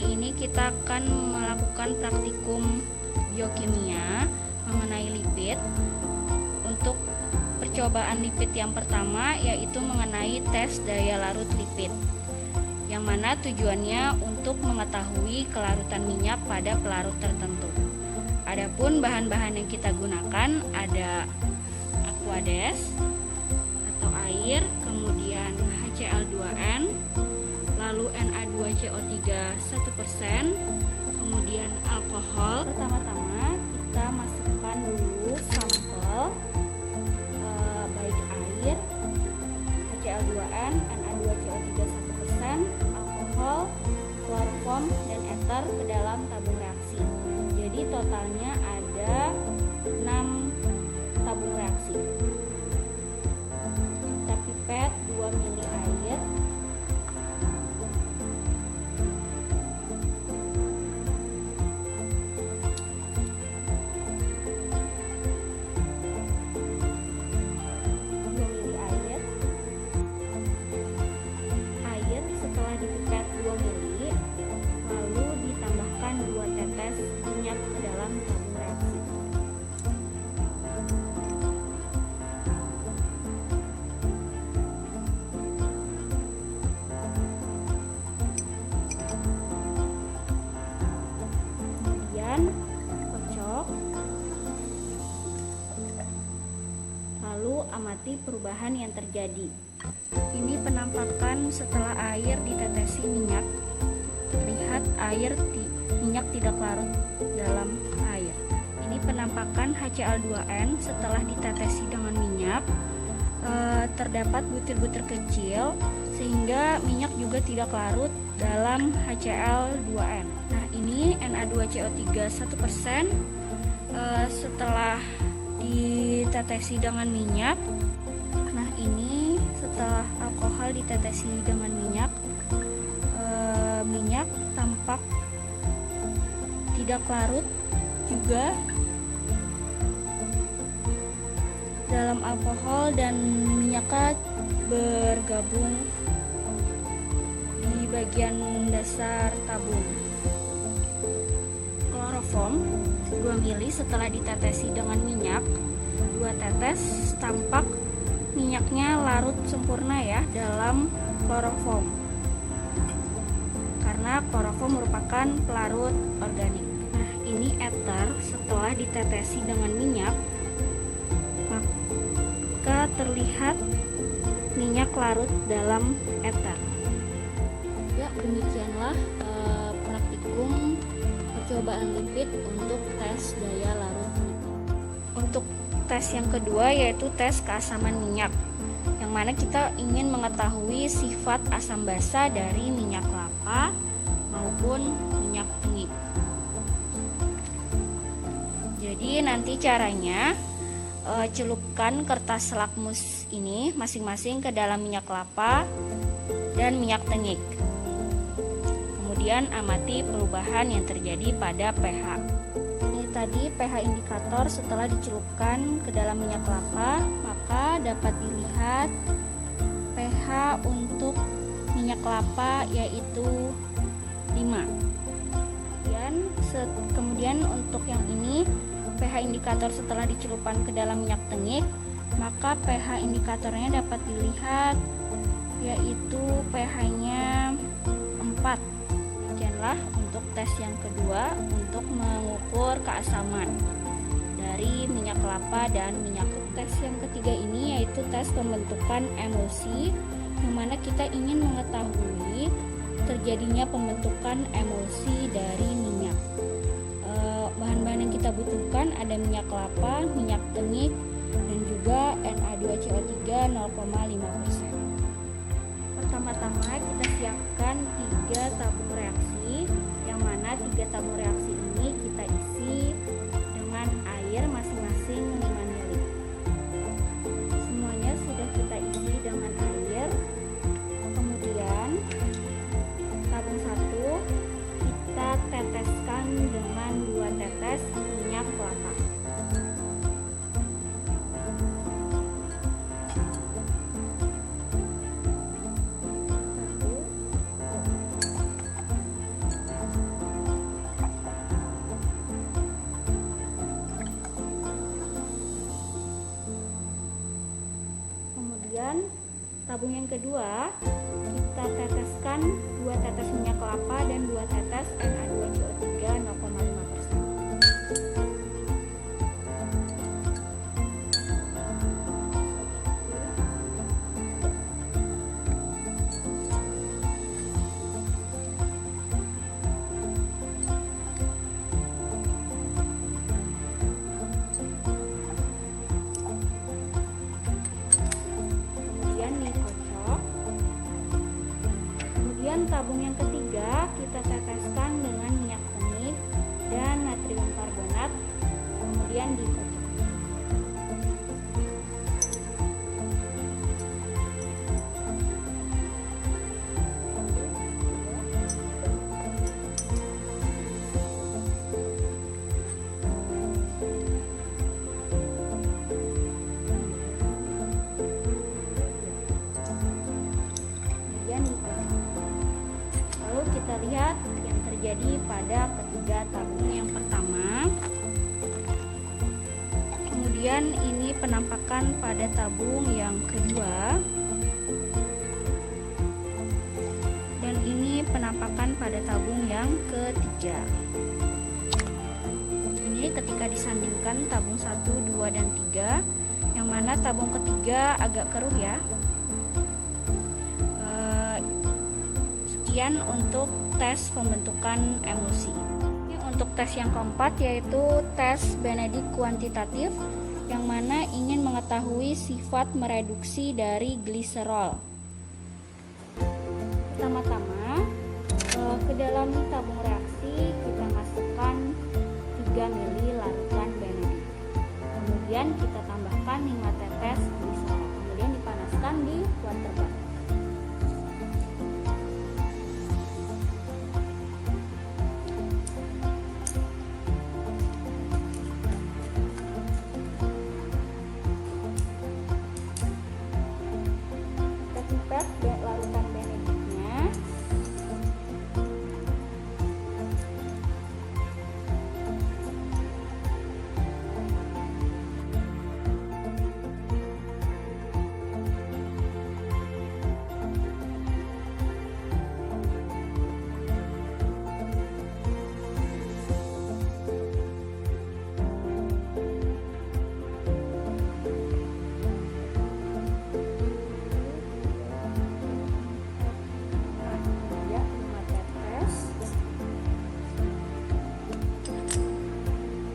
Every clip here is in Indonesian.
kali ini kita akan melakukan praktikum biokimia mengenai lipid. Untuk percobaan lipid yang pertama yaitu mengenai tes daya larut lipid, yang mana tujuannya untuk mengetahui kelarutan minyak pada pelarut tertentu. Adapun bahan-bahan yang kita gunakan ada Aquades atau air, kemudian HCl2N, lalu Na2CO3 1%, kemudian alkohol. Pertama-tama kita masukkan dulu sampel baik air, HCl2N, Na2CO3 1%, alkohol, kloroform, dan ether ke dalam tabung reaksi. Jadi totalnya ada 6 tabung reaksi. Kita pipet 2 ml air, setelah dipipet 2 ml, lalu ditambahkan 2 tetes minyak ke dalam tabung reaksi. Kemudian kocok, lalu amati perubahan yang terjadi. Ini penampakan setelah air ditetesi minyak. Terlihat minyak tidak larut dalam air. Ini penampakan HCl2N setelah ditetesi dengan minyak. Terdapat butir-butir kecil sehingga minyak juga tidak larut dalam HCl2N. Nah, ini Na2CO3 1%, setelah ditetesi dengan minyak. Nah, ini setelah alkohol ditetesi dengan minyak, minyak tampak tidak larut juga dalam alkohol dan minyaknya bergabung di bagian dasar tabung. Kloroform 2 ml setelah ditetesi dengan minyak, 2 tetes, tampak minyaknya larut sempurna ya dalam kloroform, karena kloroform merupakan pelarut organik. Nah, ini ether setelah ditetesi dengan minyak, maka terlihat minyak larut dalam ether. Ya, demikianlah praktikum percobaan lipid untuk tes daya larut lipid. Untuk tes yang kedua yaitu tes keasaman minyak, yang mana kita ingin mengetahui sifat asam basa dari minyak kelapa maupun minyak tengik. Jadi nanti caranya celupkan kertas lakmus ini masing-masing ke dalam minyak kelapa dan minyak tengik. Kemudian amati perubahan yang terjadi pada pH. Tadi pH indikator setelah dicelupkan ke dalam minyak kelapa, maka dapat dilihat pH untuk minyak kelapa yaitu 5. Kemudian untuk yang ini pH indikator setelah dicelupkan ke dalam minyak tengik, maka pH indikatornya dapat dilihat yaitu pH-nya 4. Demikianlah untuk tes yang kedua untuk mengukur keasaman dari minyak kelapa dan minyak tengik. Tes yang ketiga ini yaitu tes pembentukan emulsi, yang mana kita ingin mengetahui terjadinya pembentukan emulsi dari minyak. Bahan-bahan yang kita butuhkan ada minyak kelapa, minyak tengik, dan juga Na2CO3 0,5%. Pertama-tama kita siapkan 3 tabung reaksi, yang mana 3 tabung reaksi ini kita isi dengan air masing-masing 5 ml. Semuanya sudah kita isi dengan air. Kemudian tabung 1 kita teteskan dengan 2 tetes minyak kelapa. Kemudian tabung yang kedua kita teteskan 2 tetes minyak kelapa dan 2 tetes Na2CO3 0,5%. Tabung yang ketiga kita teteskan dengan minyak tengik dan natrium karbonat, kemudian dikocok. Kita lihat yang terjadi pada ketiga tabung. Yang pertama, kemudian ini penampakan pada tabung yang kedua, dan ini penampakan pada tabung yang ketiga. Ini ketika disandingkan tabung 1, 2, dan 3, yang mana tabung ketiga agak keruh ya. Sekian untuk tes pembentukan emulsi. Untuk tes yang keempat yaitu tes Benedict kuantitatif, yang mana ingin mengetahui sifat mereduksi dari gliserol. Pertama-tama ke dalam tabung reaksi kita masukkan 3 ml larutan Benedict. Kemudian kita tambahkan 5 tetes gliserol. Kemudian dipanaskan di water bath. Larutan Benedictnya.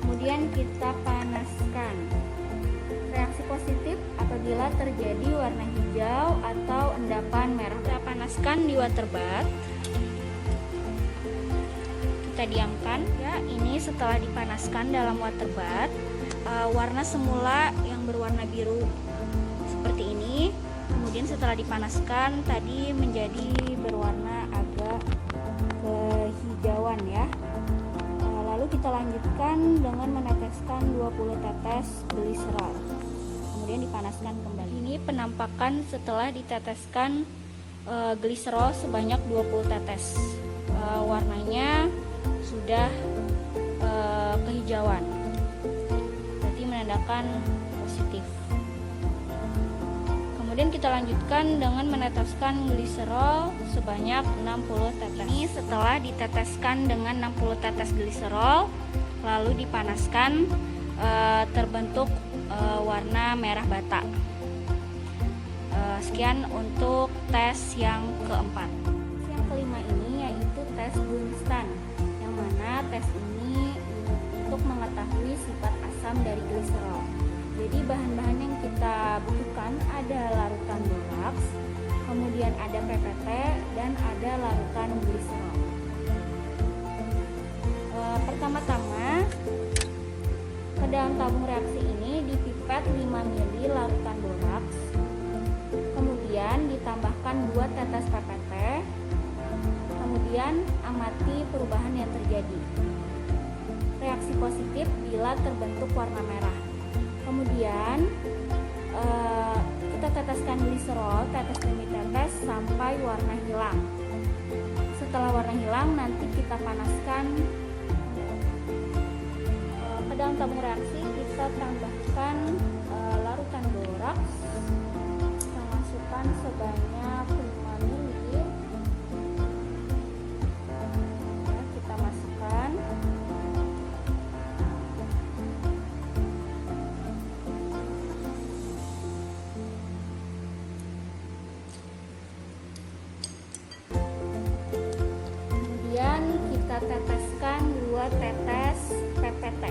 Kemudian kita panaskan. Reaksi positif apabila terjadi warna hijau atau endapan merah. Kita panaskan di water bath. Kita diamkan ya. Ini setelah dipanaskan dalam water bath, warna semula yang berwarna biru seperti ini. Kemudian setelah dipanaskan tadi menjadi berwarna agak kehijauan ya. Lalu kita lanjutkan dengan meneteskan 20 tetes gliserol. Kemudian dipanaskan kembali. Ini penampakan setelah diteteskan gliserol sebanyak 20 tetes. Warnanya sudah kehijauan. Berarti menandakan positif. Kemudian kita lanjutkan dengan meneteskan gliserol sebanyak 60 tetes. Ini setelah diteteskan dengan 60 tetes gliserol, lalu dipanaskan, terbentuk warna merah bata. Sekian untuk tes yang keempat. Yang kelima ini yaitu tes Bunstein, yang mana tes ini untuk mengetahui sifat asam dari gliserol. Jadi bahan-bahan yang kita butuhkan ada larutan boraks, kemudian ada PPT, dan ada larutan gliserol. Pertama-tama ke dalam tabung reaksi ini dipipet 5 ml larutan boraks, kemudian ditambahkan 2 tetes PPT, kemudian amati perubahan yang terjadi. Reaksi positif bila terbentuk warna merah. Kemudian kita teteskan gliserol tetes demi tetes sampai warna hilang. Setelah warna hilang nanti kita panaskan. Ke dalam tabung reaksi kita tambahkan larutan boraks. Kita masuk kita teteskan 2 tetes PPT.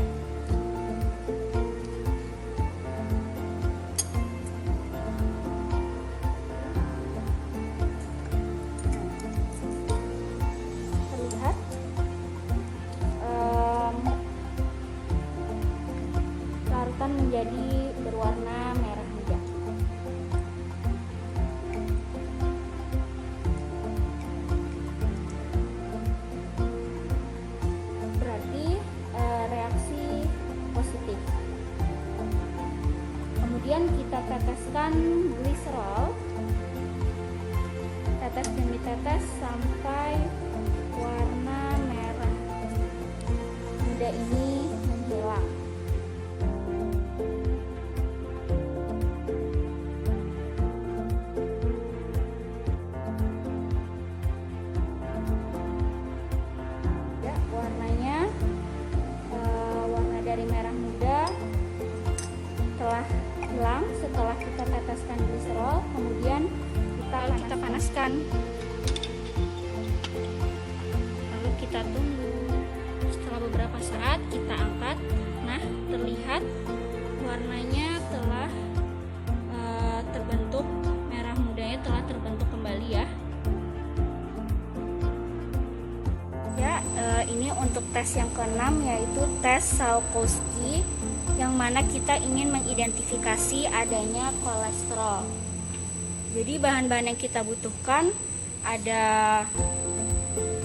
Terlihat larutan menjadi berwarna merah muda. Berarti reaksi positif. Kemudian kita teteskan gliserol, tetes demi tetes sampai warna merah muda ini menghilang. Warnanya warna dari merah muda telah hilang setelah kita teteskan gliserol. Kemudian kita panaskan, lalu kita tunggu. Setelah beberapa saat kita angkat. Nah, terlihat warnanya telah terbentuk, merah mudanya telah terbentuk kembali ya. Ini untuk tes yang keenam, yaitu tes Salkowski, yang mana kita ingin mengidentifikasi adanya kolesterol. Jadi bahan-bahan yang kita butuhkan ada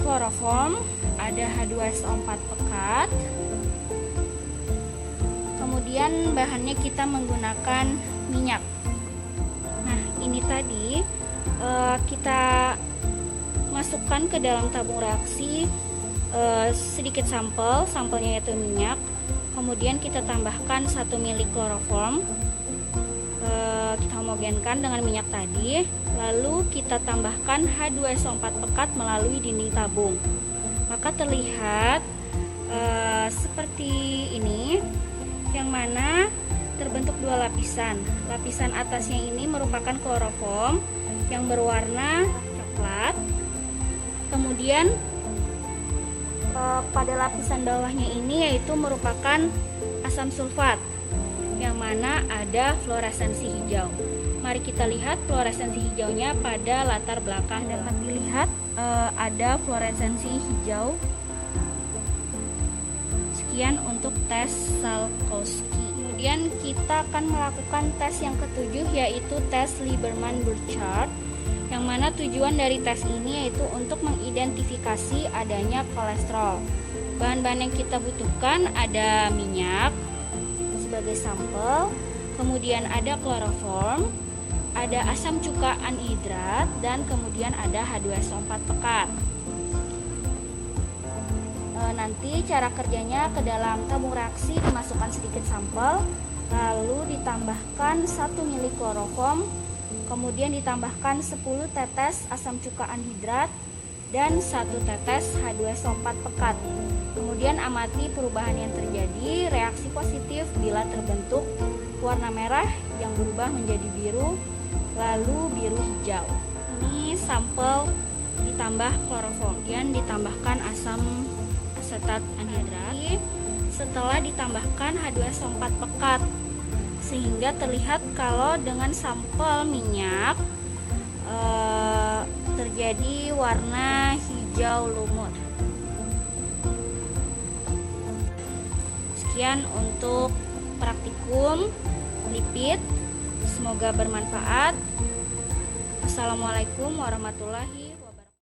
kloroform, ada H2SO4 pekat. Kemudian bahannya kita menggunakan minyak. Nah, ini tadi kita masukkan ke dalam tabung reaksi sedikit sampelnya yaitu minyak. Kemudian kita tambahkan 1 ml kloroform, kita homogenkan dengan minyak tadi. Lalu kita tambahkan H2SO4 pekat melalui dinding tabung. Maka terlihat seperti ini, yang mana terbentuk 2 lapisan. Lapisan atasnya ini merupakan kloroform yang berwarna coklat. Kemudian pada lapisan bawahnya ini yaitu merupakan asam sulfat, yang mana ada fluoresensi hijau. Mari kita lihat fluoresensi hijaunya pada latar belakang. Dapat dilihat ada fluoresensi hijau. Sekian untuk tes Salkowski. Kemudian kita akan melakukan tes yang ketujuh, yaitu tes Lieberman-Burchard, yang mana tujuan dari tes ini yaitu untuk mengidentifikasi adanya kolesterol. Bahan-bahan yang kita butuhkan ada minyak sebagai sampel, kemudian ada kloroform, ada asam cuka anhidrat, dan kemudian ada H2SO4 pekat. Nanti cara kerjanya, ke dalam tabung reaksi dimasukkan sedikit sampel, lalu ditambahkan 1 ml kloroform, kemudian ditambahkan 10 tetes asam cuka anhidrat dan 1 tetes H2SO4 pekat. Kemudian amati perubahan yang terjadi. Reaksi positif bila terbentuk warna merah yang berubah menjadi biru, lalu biru hijau. Ini sampel ditambah kloroform, kemudian ditambahkan asam asetat anhidrat setelah ditambahkan H2SO4 pekat, sehingga terlihat kalau dengan sampel minyak terjadi warna hijau lumut. Sekian untuk praktikum lipid, semoga bermanfaat. Assalamualaikum warahmatullahi wabarakatuh.